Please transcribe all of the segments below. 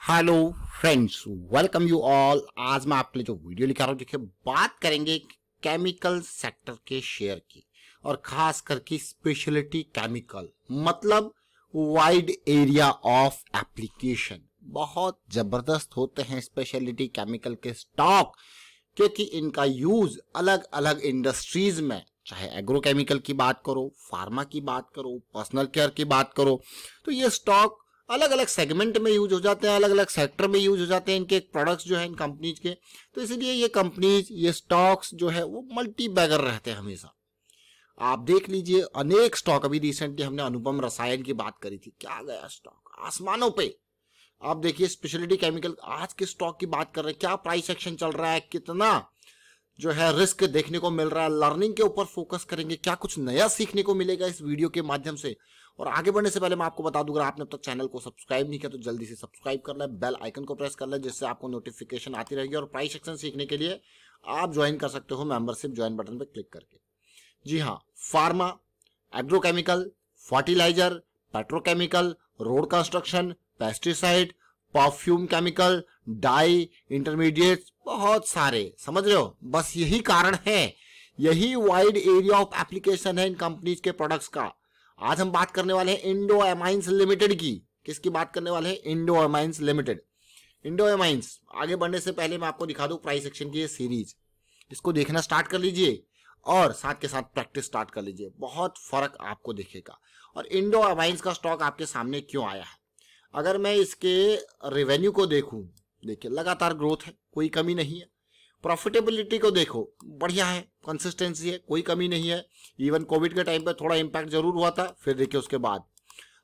Hello friends, welcome you all. आज मैं आपके लिए जो वीडियो लिखा रहा हूँ, देखिए बात करेंगे केमिकल सेक्टर के शेयर की और खास करके स्पेशलिटी केमिकल, मतलब वाइड एरिया ऑफ एप्लीकेशन। बहुत जबरदस्त होते हैं स्पेशलिटी केमिकल के स्टॉक, क्योंकि इनका यूज अलग अलग इंडस्ट्रीज में, चाहे एग्रोकेमिकल की बात करो, फार्मा की बात करो, पर्सनल केयर की बात करो, तो ये स्टॉक अलग अलग सेगमेंट में यूज हो जाते हैं, अलग अलग सेक्टर में यूज हो जाते हैं इनके प्रोडक्ट्स जो है इन कंपनीज के। तो इसलिए ये कंपनीज, ये स्टॉक्स जो है वो मल्टी बैगर रहते हैं हमेशा। आप देख लीजिए अनेक स्टॉक, अभी रिसेंटली हमने अनुपम रसायन की बात करी थी, क्या गया स्टॉक आसमानों पे। आप देखिए स्पेशलिटी केमिकल, आज के स्टॉक की बात कर रहे हैं, क्या प्राइस एक्शन चल रहा है, कितना जो है रिस्क देखने को मिल रहा है। लर्निंग के ऊपर फोकस करेंगे, क्या कुछ नया सीखने को मिलेगा इस वीडियो के माध्यम से। और आगे बढ़ने से पहले मैं आपको बता दूं, अगर आपने अब तक चैनल को सब्सक्राइब नहीं किया तो जल्दी से सब्सक्राइब कर लें, बेल आइकन को प्रेस कर लें, जिससे आपको नोटिफिकेशन आती रहेगी। और प्राइस एक्शन सीखने के लिए आप ज्वाइन कर सकते हो मेंबरशिप ज्वाइन बटन पर क्लिक करके। जी हाँ, pharma, agrochemical, fertiliser, petrochemical, road construction, pesticide, perfume chemical, dye, intermediates, बहुत सारे, समझ रहे हो। बस यही कारण है, यही वाइड एरिया ऑफ एप्लीकेशन है इन कंपनीज के प्रोडक्ट्स का। आज हम बात करने वाले हैं इंडो एमाइंस लिमिटेड की। किसकी बात करने वाले हैं? Indo amines limited. Indo amines, आगे बढ़ने से पहले मैं आपको दिखा दूं प्राइस एक्शन की ये सीरीज, इसको देखना स्टार्ट कर लीजिए और साथ के साथ प्रैक्टिस स्टार्ट कर लीजिए, बहुत फर्क आपको दिखेगा। और इंडो एमाइंस का स्टॉक आपके सामने क्यों आया है? अगर मैं इसके रेवेन्यू को देखूं, देखिए लगातार ग्रोथ है, कोई कमी नहीं है। प्रॉफिटेबिलिटी को देखो, बढ़िया है, कंसिस्टेंसी है, कोई कमी नहीं है। इवन कोविड के टाइम पे थोड़ा इंपैक्ट जरूर हुआ था, फिर देखिए उसके बाद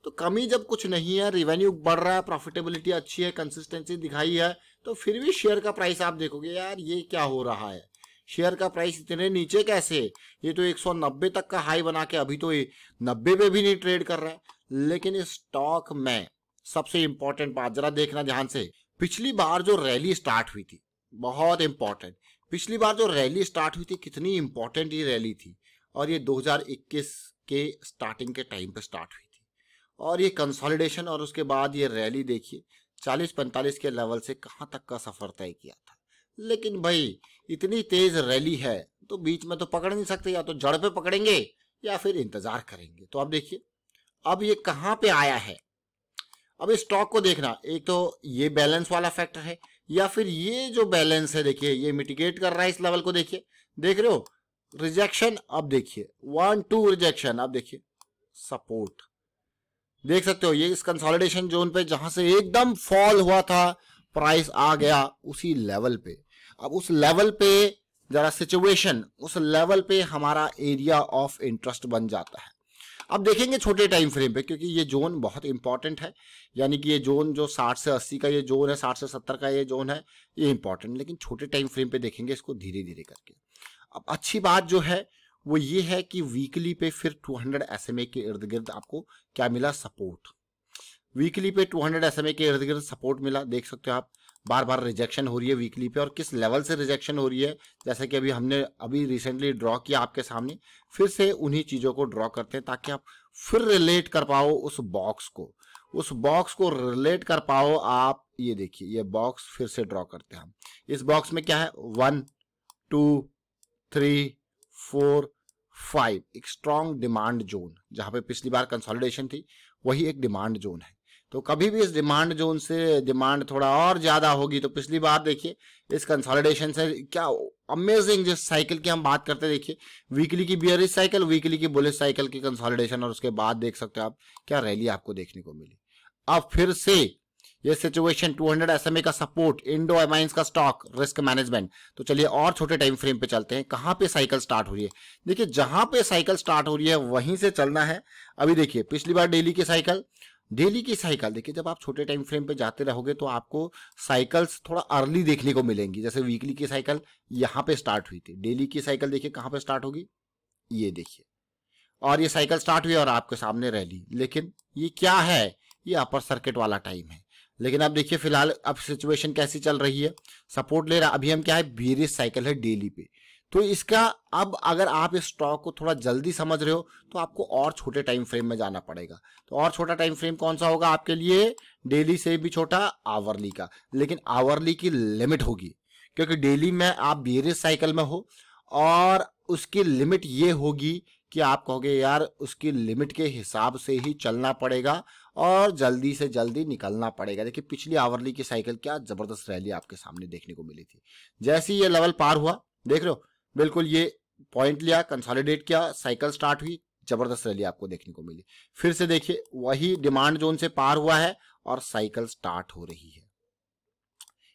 तो कमी जब कुछ नहीं है, रेवेन्यू बढ़ रहा है, प्रॉफिटेबिलिटी अच्छी है, कंसिस्टेंसी दिखाई है, तो फिर भी शेयर का प्राइस आप देखोगे यार ये क्या हो रहा है, शेयर का प्राइस इतने नीचे कैसे? ये तो 190 तक का हाई बना के अभी तो 90 पे भी नहीं ट्रेड कर रहा है। लेकिन इस स्टॉक में सबसे इंपॉर्टेंट बात जरा देखना ध्यान से, पिछली बार जो रैली स्टार्ट हुई थी, बहुत इंपॉर्टेंट, पिछली बार जो रैली स्टार्ट हुई थी, कितनी इंपॉर्टेंट ये रैली थी, और ये 2021 के स्टार्टिंग के टाइम पे स्टार्ट हुई थी। और ये कंसोलिडेशन और उसके बाद ये रैली देखिए 40-45 के लेवल से कहां तक का सफर तय किया था। लेकिन भाई इतनी तेज रैली है तो बीच में तो पकड़ नहीं सकते, या तो जड़ पे पकड़ेंगे या फिर इंतजार करेंगे। तो अब देखिए अब ये कहां पे आया है। अब इस स्टॉक को देखना, एक तो ये बैलेंस वाला फैक्टर है, या फिर ये जो बैलेंस है देखिए ये मिटिगेट कर रहा है इस लेवल को। देखिए, देख रहे हो रिजेक्शन, अब देखिए 1-2 रिजेक्शन, अब देखिए सपोर्ट, देख सकते हो ये इस कंसोलिडेशन जोन पे जहां से एकदम फॉल हुआ था, प्राइस आ गया उसी लेवल पे। अब उस लेवल पे जरा सिचुएशन, उस लेवल पे हमारा एरिया ऑफ इंटरेस्ट बन जाता है। अब देखेंगे छोटे टाइम फ्रेम पे, क्योंकि ये जोन बहुत इंपॉर्टेंट है, यानी कि ये जोन जो 60 से 80 का ये जोन है, 60 से 70 का ये जोन है, ये इंपॉर्टेंट। लेकिन छोटे टाइम फ्रेम पे देखेंगे इसको धीरे धीरे करके। अब अच्छी बात जो है वो ये है कि वीकली पे फिर 200 SMA के इर्द गिर्द आपको क्या मिला? सपोर्ट। वीकली पे 200 SMA के इर्द गिर्द सपोर्ट मिला, देख सकते हो आप। बार बार रिजेक्शन हो रही है वीकली पे, और किस लेवल से रिजेक्शन हो रही है, जैसे कि अभी रिसेंटली ड्रॉ किया आपके सामने, फिर से उन्हीं चीजों को ड्रॉ करते हैं ताकि आप फिर रिलेट कर पाओ उस बॉक्स को रिलेट कर पाओ आप। ये देखिए ये बॉक्स फिर से ड्रॉ करते हैं हम। इस बॉक्स में क्या है? 1 2 3 4 5, एक स्ट्रॉन्ग डिमांड जोन, जहां पे पिछली बार कंसोलिडेशन थी, वही एक डिमांड जोन है। तो कभी भी इस डिमांड जोन से डिमांड थोड़ा और ज्यादा होगी, तो पिछली बार देखिए इस कंसोलिडेशन से क्या अमेजिंग जिस साइकिल की हम बात करते हैं, देखिए वीकली की बियरिश साइकिल, वीकली की बुलिश साइकिल की कंसोलिडेशन, और उसके बाद देख सकते हो आप क्या रैली आपको देखने को मिली। अब फिर से ये सिचुएशन 200 SMA का सपोर्ट, इंडो एमाइंस का स्टॉक, रिस्क मैनेजमेंट। तो चलिए और छोटे टाइम फ्रेम पे चलते हैं, कहां पे साइकिल स्टार्ट हो रही है। देखिए जहां पे साइकिल स्टार्ट हो रही है वहीं से चलना है। अभी देखिए पिछली बार डेली की साइकिल देखिए, जब आप छोटे टाइम फ्रेम पे जाते रहोगे तो आपको साइकिल्स थोड़ा अर्ली देखने को मिलेंगी। जैसे वीकली की साइकिल यहां पे स्टार्ट हुई थी, डेली की साइकिल देखिए कहां पे स्टार्ट होगी, ये देखिए, और ये साइकिल स्टार्ट हुई और आपके सामने रैली। लेकिन ये क्या है? ये अपर सर्किट वाला टाइम है। लेकिन अब देखिए फिलहाल अब सिचुएशन कैसी चल रही है, सपोर्ट ले रहा। अभी हम क्या है, बेयरिश साइकिल है डेली पे, तो इसका अब अगर आप इस स्टॉक को थोड़ा जल्दी समझ रहे हो तो आपको और छोटे टाइम फ्रेम में जाना पड़ेगा। तो और छोटा टाइम फ्रेम कौन सा होगा आपके लिए? डेली से भी छोटा, आवरली का। लेकिन आवरली की लिमिट होगी, क्योंकि डेली में आप बेरिश साइकिल में हो और उसकी लिमिट ये होगी कि आप कहोगे यार उसकी लिमिट के हिसाब से ही चलना पड़ेगा और जल्दी से जल्दी निकलना पड़ेगा। देखिए पिछली आवरली की साइकिल क्या जबरदस्त रैली आपके सामने देखने को मिली थी। जैसे ही ये लेवल पार हुआ, देख रहे हो, बिल्कुल ये पॉइंट लिया, कंसोलिडेट किया, साइकिल स्टार्ट हुई, जबरदस्त रैली आपको देखने को मिली। फिर से देखिए वही डिमांड जोन से पार हुआ है और साइकिल स्टार्ट हो रही है।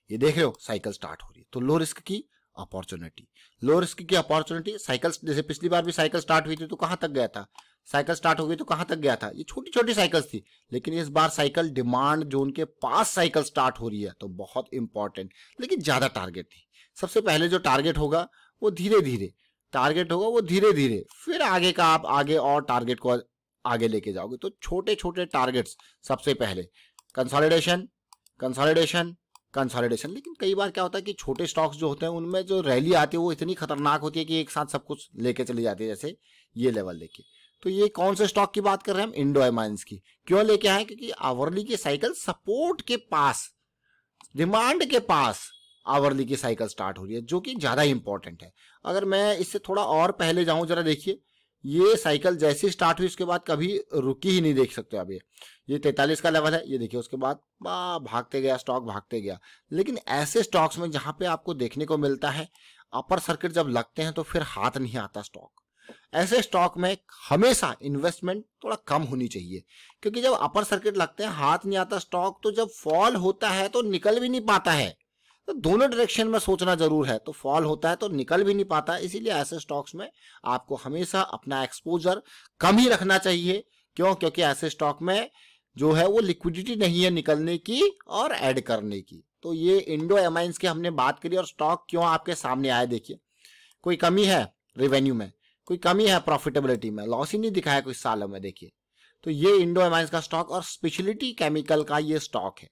ये देख रहे हो साइकिल स्टार्ट हो रही है। तो लो रिस्क की अपॉर्चुनिटी, लो रिस्क की अपॉर्चुनिटी। साइकिल जैसे पिछली बार भी साइकिल स्टार्ट हुई थी तो कहां तक गया था? साइकिल स्टार्ट हो गई तो कहां तक गया था? ये छोटी छोटी साइकिल्स थी, लेकिन इस बार साइकिल डिमांड जोन के पास साइकिल स्टार्ट हो रही है, तो बहुत इंपॉर्टेंट। लेकिन ज्यादा टारगेट थी। सबसे पहले जो टारगेट होगा वो धीरे धीरे टारगेट होगा, वो धीरे धीरे, फिर आगे का आप आगे और टारगेट को आगे लेके जाओगे। तो छोटे छोटे टारगेट्स सबसे पहले, कंसोलिडेशन कंसोलिडेशन कंसोलिडेशन। लेकिन कई बार क्या होता है कि छोटे स्टॉक्स जो होते हैं उनमें जो रैली आती है वो इतनी खतरनाक होती है कि एक साथ सब कुछ लेके चली जाती है। जैसे ये लेवल देखिए, तो ये कौन से स्टॉक की बात कर रहे हैं हम? इंडो एमाइंस की। क्यों लेके आए? क्योंकि आवरली की साइकिल सपोर्ट के पास, डिमांड के पास आवरली की साइकिल स्टार्ट हो रही है, जो कि ज्यादा इंपॉर्टेंट है। अगर मैं इससे थोड़ा और पहले जाऊं, जरा देखिए, ये साइकिल जैसे स्टार्ट हुई उसके बाद कभी रुकी ही नहीं, देख सकते हो। अब ये 43 का लेवल है, ये देखिए, उसके बाद भागते गया स्टॉक, भागते गया। लेकिन ऐसे स्टॉक्स में जहां पे आपको देखने को मिलता है अपर सर्किट जब लगते हैं तो फिर हाथ नहीं आता स्टॉक, ऐसे स्टॉक में हमेशा इन्वेस्टमेंट थोड़ा कम होनी चाहिए। क्योंकि जब अपर सर्किट लगते हैं हाथ नहीं आता स्टॉक, तो जब फॉल होता है तो निकल भी नहीं पाता है। तो दोनों डायरेक्शन में सोचना जरूर है। तो फॉल होता है तो निकल भी नहीं पाता, इसीलिए ऐसे स्टॉक्स में आपको हमेशा अपना एक्सपोजर कम ही रखना चाहिए। क्यों? क्योंकि ऐसे स्टॉक में जो है वो लिक्विडिटी नहीं है निकलने की और ऐड करने की। तो ये इंडो एमाइंस की हमने बात करी और स्टॉक क्यों आपके सामने आया। देखिए, कोई कमी है रेवेन्यू में, कोई कमी है प्रॉफिटेबिलिटी में, लॉस ही नहीं दिखाया कुछ सालों में। देखिए, तो ये इंडो एमाइंस का स्टॉक और स्पेशलिटी केमिकल का ये स्टॉक है।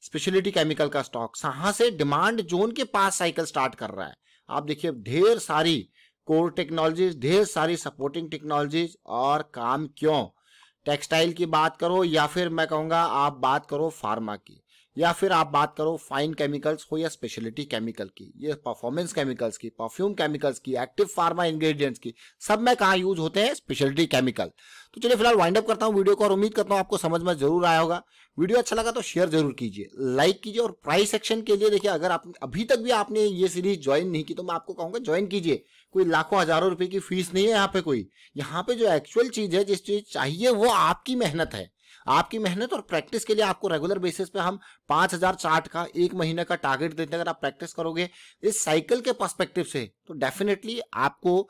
स्पेशलिटी केमिकल का स्टॉक कहां से? डिमांड जोन के पास साइकिल स्टार्ट कर रहा है। आप देखिए ढेर सारी कोर टेक्नोलॉजीज, ढेर सारी सपोर्टिंग टेक्नोलॉजीज, और काम क्यों? टेक्सटाइल की बात करो या फिर मैं कहूंगा आप बात करो फार्मा की, या फिर आप बात करो फाइन केमिकल्स हो या स्पेशलिटी केमिकल की, ये परफॉर्मेंस केमिकल्स की, परफ्यूम केमिकल्स की, एक्टिव फार्मा इंग्रेडिएंट्स की, सब में कहाँ यूज होते हैं? Speciality chemical. तो चलिए फिलहाल वाइंड अप करता हूँ वीडियो को और उम्मीद करता हूँ आपको समझ में जरूर आया होगा। वीडियो अच्छा लगा तो शेयर जरूर कीजिए, लाइक कीजिए, और प्राइस सेक्शन के लिए देखिए, अगर आप अभी तक भी आपने ये सीरीज ज्वाइन नहीं की तो मैं आपको कहूंगा ज्वाइन कीजिए। कोई लाखों हजारों रुपए की फीस नहीं है यहाँ पे कोई। यहाँ पे जो एक्चुअल चीज है, जिस चीज चाहिए, वो आपकी मेहनत है। आपकी मेहनत और प्रैक्टिस के लिए आपको रेगुलर बेसिस पे हम 5000 चार्ट का 1 महीने का टारगेट देते हैं। अगर आप प्रैक्टिस करोगे इस साइकिल के पर्सपेक्टिव से तो डेफिनेटली आपको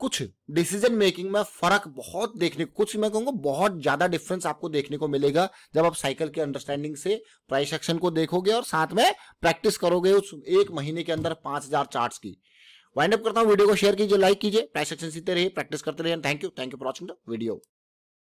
कुछ डिसीजन मेकिंग में फर्क बहुत देखने को, कुछ मैं कहूंगा बहुत ज्यादा डिफरेंस आपको देखने को मिलेगा जब आप साइकिल के अंडरस्टैंडिंग से प्राइस एक्शन को देखोगे और साथ में प्रैक्टिस करोगे उस 1 महीने के अंदर 5000 चार्ट्स की। वाइंड अप करता हूं, वीडियो को शेयर कीजिए, लाइक कीजिए, प्राइस एक्शन सीखते रहिए, प्रैक्टिस करते रहिए। Thank you for watching the video.